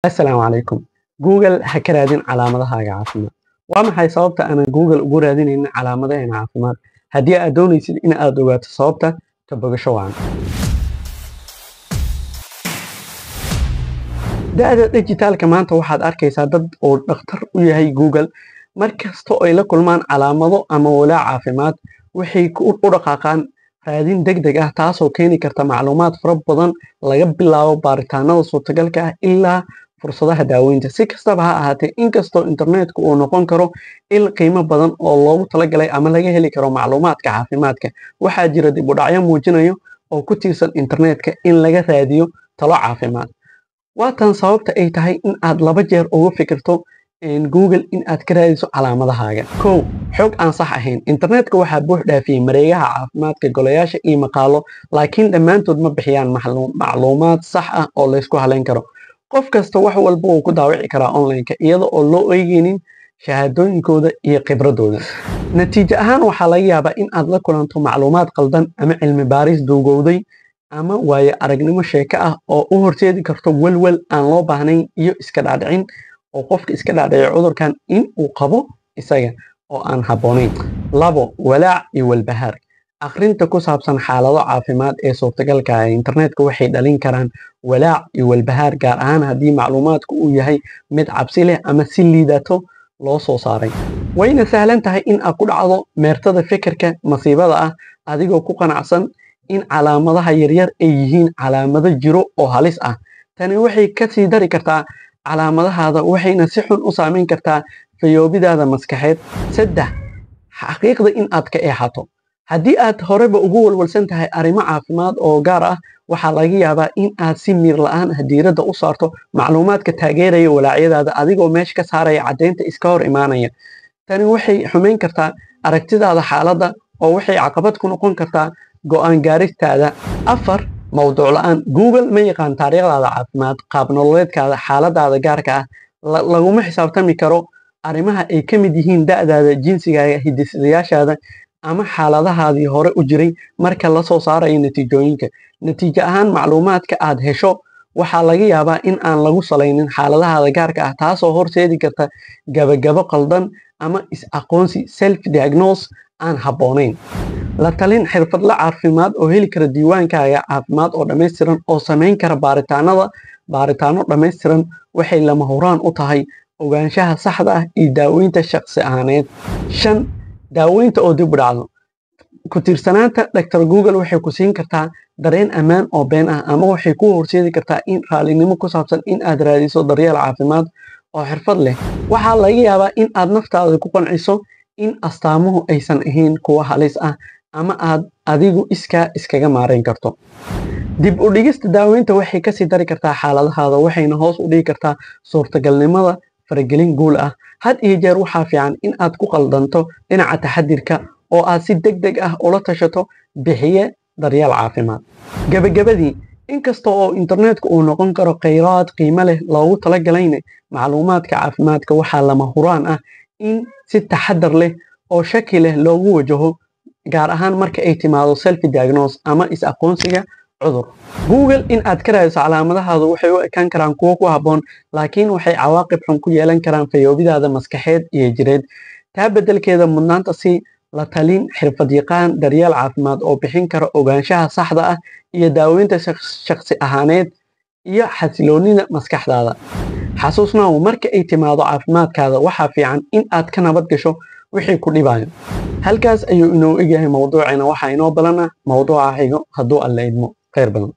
السلام عليكم. جوجل هكرادين علامadaha caafimaad. Waa maxay sababta aan Google ugu raadinayn calaamadaha caafimaad? Haddii aad doonaysid in aad ogaato sababta, ka bogasho waan. Da'da dijitaalka maanta waxaad arkaysaa dad oo dhakhtar u yahay Google markasta oo ay la kulmaan calaamado ama walaac caafimaad waxay u dhaqaaqaan raadin degdeg ah taasoo keeni karta macluumaad fara badan laga bilaabo baaritaanada suurtagalka ah ilaa fursadaha daaweynta. Si kastaba ha ahaatee, inkastoo internetku uu noqon karo il qiimo badan oo loogu talagalay ama laga heli karo macluumaadka caafimaadka, waxaa jira dib u dhacyo muujinaya oo ku tiirsan internetka in laga raadiyo talo caafimaad. Waa tan sababta ay tahay in aad laba jeer uga fikirto Google in aad ka raadiso calaamadahaaga. Kow, xog aan sax ahayn. Internetka waxaa buux dhaafiyay mareegaha caafimaadka, golayaasha iyo maqaallo, laakiin dhammaantood ma bixiyaan macluumaad sax ah oo la isku halayn karo. Qof kasta wax walba uu ku daawici karaa online-ka iyada oo loo eegaynin shahaadooyinkooda iyo khibradooda. Natiijo ahaan waxaa laga yaabaa in aad la kulanto macluumaad qaldan ama cilmi baaris duugowday ama waayo aragnimo sheeko ah oo u horseedi karto walwal aan loo baahnayn iyo iska dhaadhicin oo qofka iska dhaadhiciyo cudurkan in uu qabo isaga oo aan habboonayn. Labo, walaac iyo walbahaar. Akhrinta ku saabsan xaalado caafimaad ee suurtagalka ah ee internetka waxay dhalin karaan walaac iyo walbahaar, gaar ahaan haddii macluumaadku uu yahay mid cabsi leh ama si liidato loo soo saaray. Wayna sahlan tahay in aad ku dhacdo meertada fikirka masiibada ah adigoo ku qanacsan in calaamadaha yaryar ay yihiin calaamado jiro oo halis ah. Tani waxay ka sii dari kartaa calaamadahaada waxayna si xun u saameyn kartaa fayoobidaada maskaxeed. Saddex, xaqiiqda in aad ka eexato. Haddii aad horeba ugu walwalsan tahay arrimo caafimaad oo gaar ah, waxaa laga yaabaa in aad si miir la'aan ah diiradda u saarto macluumaadka taageeraya walaacyadaada adigoo meesha ka saaraya caddaynta iska hor imaanaya. Tani waxay xumeyn kartaa aragtidaada xaaladda oo waxay caqabad ku noqon kartaa go'aan gaaristaada. Afar, mawduuc la'aan. Google ma yaqaan taariikhdaada caafimaad, qaab nololeedkaada, xaaladaada gaarka ah. Laguma xisaabtami karo arrimaha ay ka mid yihiin da'daada, jinsigaaga, hidde-sidayaashaada ama xaaladahaadii hore u jiray marka la soo saarayo natiijooyinka. Natiijo ahaan, macluumaadka aad hesho waxaa laga yaabaa in aan lagu salaynin xaaladahaada gaarka ah, taasoo horseedi karta gabagabo qaldan ama is-aqoonsi self-diagnose aan habboonayn. La talin xirfadle caafimaad oo heli kara diiwaankaaga caafimaad oo dhammaystiran oo samayn kara baaritaano dhammaystiran waxay lama huraan u tahay ogaanshaha saxda ah iyo daaweynta shakhsi ahaaneed. Shan, daaweynta oo dib u dhacdo. Ku tiirsanaanta Dr. Google waxay ku siin kartaa dareen ammaan oo been ah ama waxay ku horseedi kartaa in raalinimo ku saabsan in aad raadiso daryeel caafimaad oo xirfad leh. Waxaa laga yaabaa in aad naftaada ku qanciso in astaamuhu aysan ahayn kuwo halis ah ama aad adigu iskaga maarayn karto. Dib u dhigista daaweynta waxay ka sii dari kartaa xaaladahaada waxayna hoos u dhigi kartaa suurtagalnimada faragelin guul ah. Had iyo jeer waxaa fiican in aad ku qaldanto dhinaca taxadirka oo aad si degdeg ah ula tashato bixiye daryeel caafimaad. Gabagabadii, inkasta oo internetku uu noqon karo kheyraad qiimo leh loogu talagalayna macluumaadka caafimaadka, waxaa lama huraan ah in si taxadar leh oo shaki leh loogu wajaho, gaar ahaan marka ay timaado self-diagnose ama is-aqoonsiga cudur. Google in aad ka raadiso calaamadahaadu waxay u ekaan karaan kuwo ku habboon, laakiin waxay cawaaqib xun ku yeelan karaan fayoobidaada maskaxeed iyo jireed. Taa beddelkeeda, mudnaanta si la talin xirfad-yaqaan daryeel caafimaad oo bixin kara ogaanshaha saxda ah iyo daaweynta shakhsi ahaaneed iyo xasiloonida maskaxdaada. Xasuusnaaw, marka ay timaado caafimaadkaada, waxaa fiican in aad ka nabad gasho wixii ku dhibayo. Halkaas ayuu inoo egyahay mawduuceena. Waxaa inoo balana mawduuca xigo hadduu Alle idmo. Khayr badan.